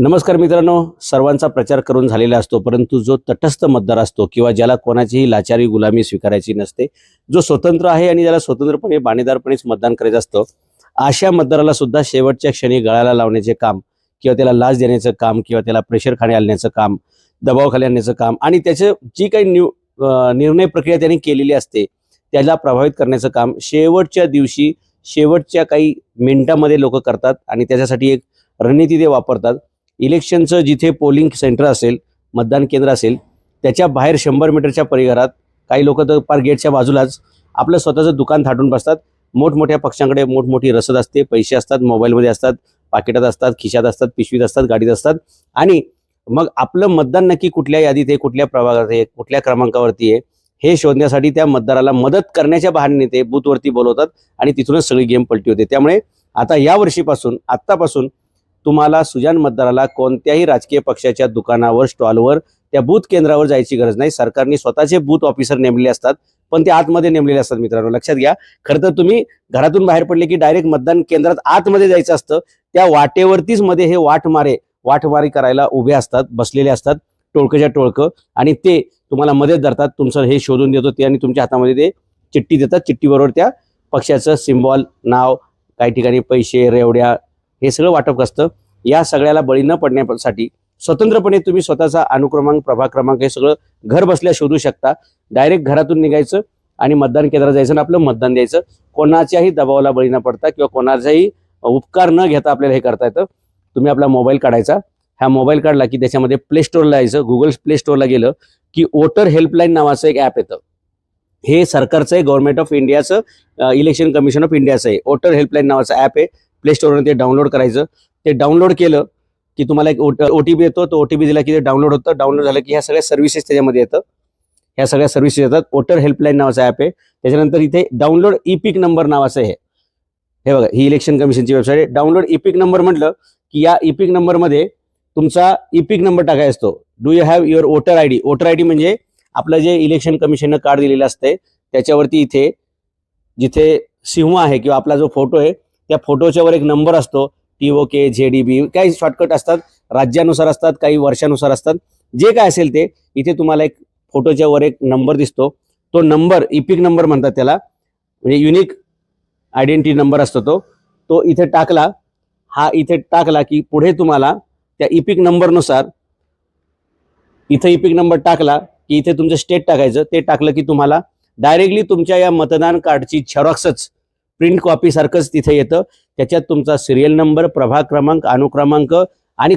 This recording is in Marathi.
नमस्कार मित्रांनो, सर्वांचा प्रचार करून झालेला असतो, परंतु जो तटस्थ मतदार असतो किंवा ज्याला कोणाचीही लाचारी गुलामी स्वीकारायची नसते, जो स्वतंत्र आहे आणि ज्याला स्वतंत्रपणे बाणेदारपणेच मतदान करायचं असतं, अशा मतदाराला सुद्धा शेवटच्या क्षणी गळाला लावण्याचे काम किंवा त्याला लाच देण्याचं काम किंवा त्याला प्रेशर खाली आणण्याचं काम, दबावाखाली आणण्याचं काम आणि त्याचं जी काही निर्णय प्रक्रिया त्यांनी केलेली असते त्याला प्रभावित करण्याचं काम शेवटच्या दिवशी शेवटच्या काही मिनिटांमध्ये लोक करतात आणि त्याच्यासाठी एक रणनीती ते वापरतात। इलेक्शनचं जिथे पोलिंग सेंटर असेल, मतदान केंद्र असेल, त्याच्या बाहेर 100 मीटरच्या परिघात काही लोक तर पार गेटच्या बाजूलाच आपलं स्वतःचं दुकान थाटून बसतात। मोठमोठ्या पक्षांकडे मोठमोठी रसद असते, पैसे असतात, मोबाईलमध्ये असतात, पाकिटात असतात, खिशात असतात, पिशवीत असतात, गाडीत असतात आणि मग आपलं मतदान नक्की कुठल्या यादीत आहे, कुठल्या प्रभागात आहे, कुठल्या क्रमांकावरती आहे हे शोधण्यासाठी त्या मतदाराला मदत करण्याच्या बहाण्याने ते बूथवरती बोलवतात आणि तिथूनच सगळी गेम पलटी होते। त्यामुळे आता या वर्षीपासून आत्तापासून तुम्हाला सुजाण मतदाराला कोणत्याही राजकीय पक्षाच्या दुकानावर, स्टॉलवर, त्या बूथ केंद्रावर जायची गरज नाही। सरकारने स्वतःचे बूथ ऑफिसर नेमलेले असतात, पण ते आतमध्ये नेमलेले असतात। मित्रांनो लक्षात घ्या, खरं तर तुम्ही घरातून बाहेर पडले की डायरेक्ट मतदान केंद्रात आतमध्ये जायचं असतं, त्या वाटेवरतीच मध्ये हे वाटमारी करायला उभे असतात, बसलेले असतात टोळकच्या टोळकं आणि ते तुम्हाला मदत धरतात। तुमचं हे शोधून देतो ते आणि तुमच्या हातामध्ये ते चिठ्ठी देतात, चिठ्ठीबरोबर त्या पक्षाचं सिम्बॉल, नाव, काही ठिकाणी पैसे, रेवड्या हे सगळं वाटप असतं। या सगळ्याला बळी न पडण्यासाठी स्वतंत्रपणे तुम्ही स्वतःचा अनुक्रमांक, प्रभाग क्रमांक हे सगळं घर बसल्या शोधू शकता। डायरेक्ट घरातून निघायचं आणि मतदान केंद्रात जायचं आणि आपलं मतदान द्यायचं। कोणाच्याही दबावाला बळी न पडता किंवा कोणाचाही उपकार न घेता आपल्याला हे करता येतं। तुम्ही आपला मोबाईल काढायचा, हा मोबाईल काढला की त्याच्यामध्ये प्ले स्टोअरला यायचं, गुगल प्ले स्टोअरला गेलं की वोटर हेल्पलाईन नावाचं एक ॲप येतं। हे सरकारचं आहे, गव्हर्नमेंट ऑफ इंडियाचं, इलेक्शन कमिशन ऑफ इंडियाचं आहे। वोटर हेल्पलाईन नावाचं ॲप आहे, प्ले स्टोअरवर ते डाउनलोड करायचं। ते डाउनलोड केलं की तुम्हाला एक OTP येतो, तो OTP दिला की ते डाउनलोड होतं। डाउनलोड झालं की ह्या सगळ्या सर्व्हिसेस त्याच्यामध्ये येतं, ह्या सगळ्या सर्व्हिसेस येतात। वोटर हेल्पलाईन नावाचा ॲप आहे। त्याच्यानंतर इथे डाउनलोड इपिक नंबर नावाचं आहे, हे बघा, ही इलेक्शन कमिशनची वेबसाईट आहे। डाउनलोड इपिक नंबर म्हटलं की या इपिक नंबरमध्ये तुमचा इपिक नंबर टाकायचा असतो। Do you have your voter I D? Voter I D म्हणजे आपलं जे इलेक्शन कमिशननं कार्ड दिलेलं असते त्याच्यावरती इथे जिथे सिंह आहे किंवा आपला जो फोटो आहे त्या फोटोच्या वर एक नंबर असतो, TOK, ZDB, काही शॉर्टकट असतात, राज्यानुसार असतात, काही वर्षानुसार असतात, जे काय असेल ते इथे तुम्हाला एक फोटोच्या वर एक नंबर दिसतो। तो नंबर इपिक नंबर म्हणतात त्याला, म्हणजे युनिक आयडेंटिटी नंबर असतो तो इथे टाकला, हा इथे टाकला की पुढे तुम्हाला त्या इपिक नंबरनुसार इथे इपिक नंबर टाकला की इथे तुमचं स्टेट टाकायचं। ते टाकलं की तुम्हाला डायरेक्टली तुमच्या या मतदान कार्डची झेरॉक्सच प्रिंट कॉपी सारखंच तिथे येतं। त्याच्यात तुमचा सिरियल नंबर, प्रभाग क्रमांक, अनुक्रमांक आणि